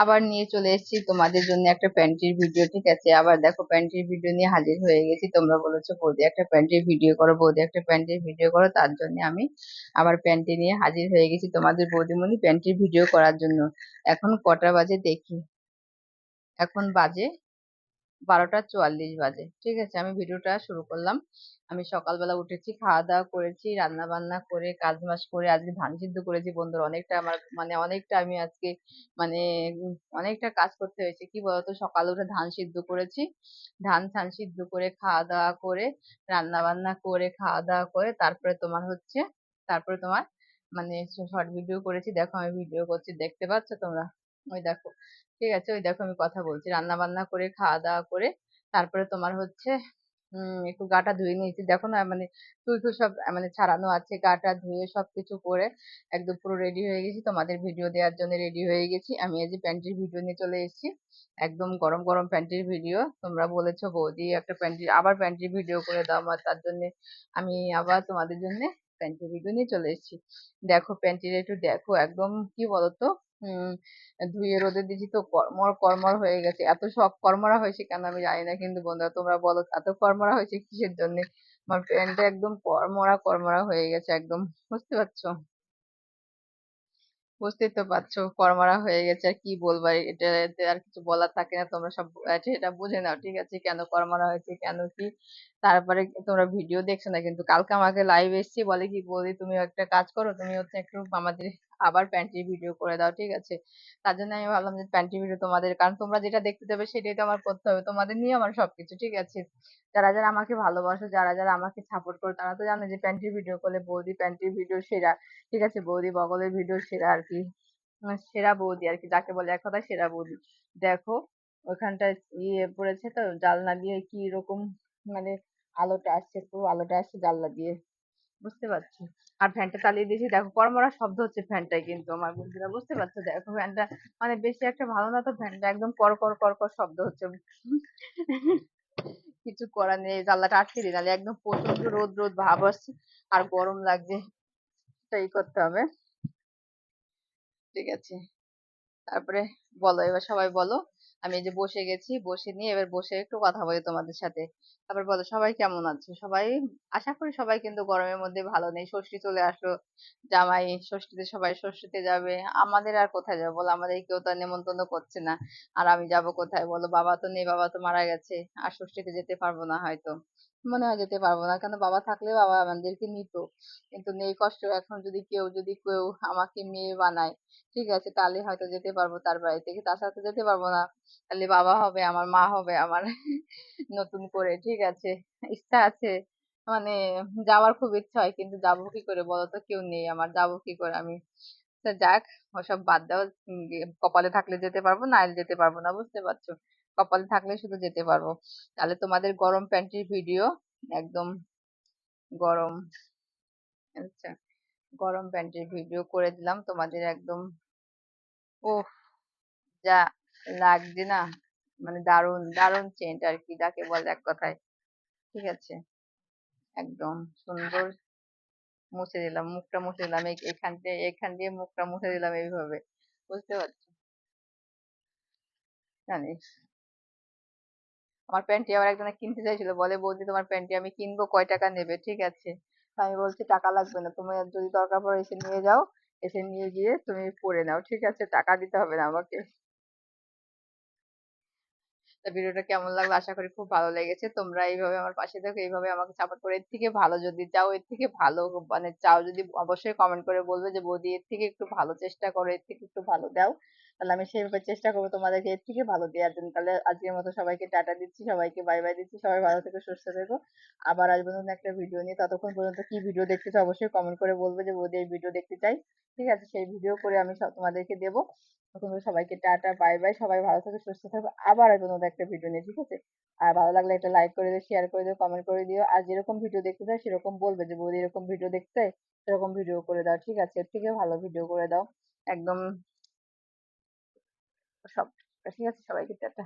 আবার নিয়ে চলে এসেছি তোমাদের জন্য একটা প্যান্টির ভিডিও। ঠিক আছে, আবার দেখো প্যান্টির ভিডিও নিয়ে হাজির হয়ে গেছি। তোমরা বলেছো বৌদি একটা প্যান্টির ভিডিও করো, বৌদি একটা প্যান্টির ভিডিও করো, তার জন্য আমি আবার প্যান্টি নিয়ে হাজির হয়ে গেছি তোমাদের বৌদিমণি প্যান্টির ভিডিও করার জন্য। এখন কটা বাজে দেখি, এখন বাজে 12টা 44 বাজে। ঠিক আছে, আমি ভিডিওটা শুরু করলাম। আমি সকালবেলা উঠেছি, খাওয়া দাওয়া করেছি, রান্না বান্না করে কাজ বাজ করে আজকে ধান সিদ্ধ করেছি বন্ধুরা। অনেকটা আমার মানে অনেকটা আমি আজকে মানে অনেকটা কাজ করতে হয়েছে। কি বলতো, সকালে উঠে ধান সিদ্ধ করেছি, ধান সিদ্ধ করে খাওয়া দাওয়া করে রান্না বান্না করে খাওয়া দাওয়া করে তারপরে তোমার মানে শর্ট ভিডিও করেছি। দেখো আমি ভিডিও করছি, দেখতে পাচ্ছ তোমরা? ওই দেখো। ঠিক আছে, ওই দেখো আমি কথা বলছি, রান্না বান্না করে খাওয়া দাওয়া করে তারপরে তোমার হচ্ছে একটু গাটা ধুয়ে নিয়েছি। দেখো না মানে তুই তো সব মানে ছাড়ানো আছে, গাটা ধুয়ে সবকিছু করে একদম পুরো রেডি হয়ে গেছি, তোমাদের ভিডিও দেওয়ার জন্য রেডি হয়ে গেছি। আমি এই যে প্যান্টির ভিডিও নিয়ে চলে এসেছি, একদম গরম গরম প্যান্টির ভিডিও। তোমরা বলেছো বৌদি একটা প্যান্টির আবার প্যান্টির ভিডিও করে দাও আমার, তার জন্য আমি আবার তোমাদের জন্য প্যান্টির ভিডিও নিয়ে চলে এসেছি। দেখো প্যান্টির একটু দেখো, একদম কি বলতো, হম ধুয়ে রোদে দিয়েছি তো কর্মর কর্মর হয়ে গেছে। এত সব কর্মরা হয়েছে কেন আমি জানি না, কিন্তু বন্ধুরা তোমরা বলো এত কর্মরা হয়েছে কিসের জন্য? আমার প্যান্টটা একদম কর্মরা কর্মরা হয়ে গেছে একদম, বুঝতে পারছো? বুঝতেই তো পারছো কর্মরা হয়ে গেছে, আর কি বলবো, এটা এতে আর কিছু বলার থাকে না। তোমরা সব এটা বুঝে নাও, ঠিক আছে, কেন কর্মরা হয়েছে কেন কি। তারপরে তোমরা ভিডিও দেখছো না, কিন্তু কালকে আমাকে লাইভ এসেছি, বলে কি বৌদি তুমি একটা কাজ করো, তুমি হচ্ছে একটু আমাদের আবার প্যান্টির ভিডিও করে দাও। ঠিক আছে, তার জন্য আমি ভাবলাম যে প্যান্টির ভিডিও তোমাদের, কারণ তোমরা যেটা দেখতে দেবে সেটাই তো আমার করতে হবে, তোমাদের নিয়ে আমার সবকিছু। ঠিক আছে, যারা যারা আমাকে ভালোবাসো, যারা যারা আমাকে সাপোর্ট করো, তারা তো জানে যে প্যান্টির ভিডিও করলে বৌদি প্যান্টির ভিডিও সেরা। ঠিক আছে, বৌদি বগলের ভিডিও সেরা আর কি, সেরা বৌদি আর কি, যাকে বলে এক কথায় সেরা বৌদি। দেখো ওখানটায় ইয়ে পড়েছে তো, জানলা দিয়ে কি রকম মানে আলোটা আসছে, পুরো আলোটা আসছে জানলা দিয়ে, বুঝতে পারছি। আর ফ্যানটা চালিয়ে দিয়েছি, দেখো কড়মড়া শব্দ হচ্ছে ফ্যানটাই, কিন্তু আমার বন্ধুরা বুঝতে পারছো? দেখো ফ্যানটা মানে বেশি একটা ভালো না তো, ফ্যানটা একদম কর কর কর কর শব্দ হচ্ছে। কিছু করার নেই, জানলাটা আটকে দিই, নাহলে একদম প্রচন্ড রোদ রোদ ভাব আসছে আর গরম লাগছে, তাই করতে হবে। ঠিক আছে, তারপরে বলো, এবার সবাই বলো। আমি এই যে বসে গেছি, বসে নিয়ে এবার বসে একটু কথা বলি তোমাদের সাথে। তারপর বলো সবাই কেমন আছে? সবাই আশা করি সবাই কিন্তু গরমের মধ্যে ভালো নেই। ষষ্ঠী চলে আসলো, জামাই ষষ্ঠীতে সবাই ষষ্ঠীতে যাবে, আমাদের আর কোথায় যাবো বলো? আমাদের কেউ তো আর নেমন্তন্ন করছে না, আর আমি যাব কোথায় বলো? বাবা তো নেই, বাবা তো মারা গেছে, আর ষষ্ঠীতে যেতে পারবো না হয়তো, মনে হয় যেতে পারবো না, কেন বাবা থাকলে বাবা আমাদেরকে নিত, কিন্তু নেই কষ্ট। এখন যদি কেউ আমাকে মেয়ে বানায়, ঠিক আছে, তাহলে হয়তো যেতে পারবো তার বাড়ি থেকে, তাছাড়া তো যেতে পারবো না। তাহলে বাবা হবে আমার, মা হবে আমার, নতুন করে। ঠিক আছে, ইচ্ছা আছে মানে যাওয়ার খুব ইচ্ছা হয়, কিন্তু যাবো কি করে বলো তো? কেউ নেই আমার, যাবো কি করে আমি? তা যাক, ওসব বাদ দাও। কপালে থাকলে যেতে পারবো, না হলে যেতে পারবো না, বুঝতে পারছো? কপালে থাকলে শুধু যেতে পারবো। তাহলে তোমাদের গরম প্যান্টির ভিডিও, একদম গরম, আচ্ছা, গরম প্যান্টির ভিডিও করে দিলাম তোমাদের একদম। ও যা লাগছে না, মানে দারুণ দারুণ সেন্ট আর কি, যাকে বলে এক কথায়। ঠিক আছে, একদম সুন্দর। মুছে দিলাম মুখটা, মুছে দিলাম এখান দিয়ে মুখটা মুছে দিলাম এইভাবে, বুঝতে পারছো? জানিস, আমার প্যান্টি আবার একজনে কিনতে চাইছিল, বলে বৌদি তোমার প্যান্টি আমি কিনবো, কয় টাকা নেবে? ঠিক আছে, তা আমি বলছি টাকা লাগবে না, তুমি যদি দরকার পড়ে এসে নিয়ে যাও, এসে নিয়ে গিয়ে তুমি পরে নাও, ঠিক আছে, টাকা দিতে হবে না আমাকে। তা ভিডিওটা কেমন লাগলো? আশা করি খুব ভালো লেগেছে। তোমরা এইভাবে আমার পাশে থাকো, এইভাবে আমাকে সাপোর্ট করে, এর থেকে ভালো যদি চাও, এর থেকে ভালো মানে চাও যদি, অবশ্যই কমেন্ট করে বলবে যে বৌদি এর থেকে একটু ভালো চেষ্টা করো, এর থেকে একটু ভালো দাও, তাহলে আমি সেইভাবে চেষ্টা করবো তোমাদেরকে এর থেকে ভালো দেওয়ার জন্য। তাহলে আজকের মতো সবাইকে টাটা দিচ্ছি, সবাইকে বাই বাই দিচ্ছি, সবাই ভালো থেকো সুস্থ থেকো। আবার আসবো নতুন একটা ভিডিও নিয়ে, ততক্ষণ পর্যন্ত কি ভিডিও দেখতে চাও অবশ্যই কমেন্ট করে বলবে যে বৌদি এই ভিডিও দেখতে চাই। ঠিক আছে, সেই ভিডিও করে আমি সব তোমাদেরকে দেবো। প্রথমে সবাইকে টাটা বাই বাই, সবাই ভালো থাকো সুস্থ থাকো, আবার আসবো নতুন একটা ভিডিও নিয়ে। ঠিক আছে, আর ভালো লাগলে একটা লাইক করে দিও, শেয়ার করে দিও, কমেন্ট করে দিও, আর যেরকম ভিডিও দেখতে চাই সেরকম বলবে যে বৌদি এরকম ভিডিও দেখতে চাই, সেরকম ভিডিও করে দাও। ঠিক আছে, এর থেকে ভালো ভিডিও করে দাও একদম সব। ঠিক আছে, সবাইকে টাটা।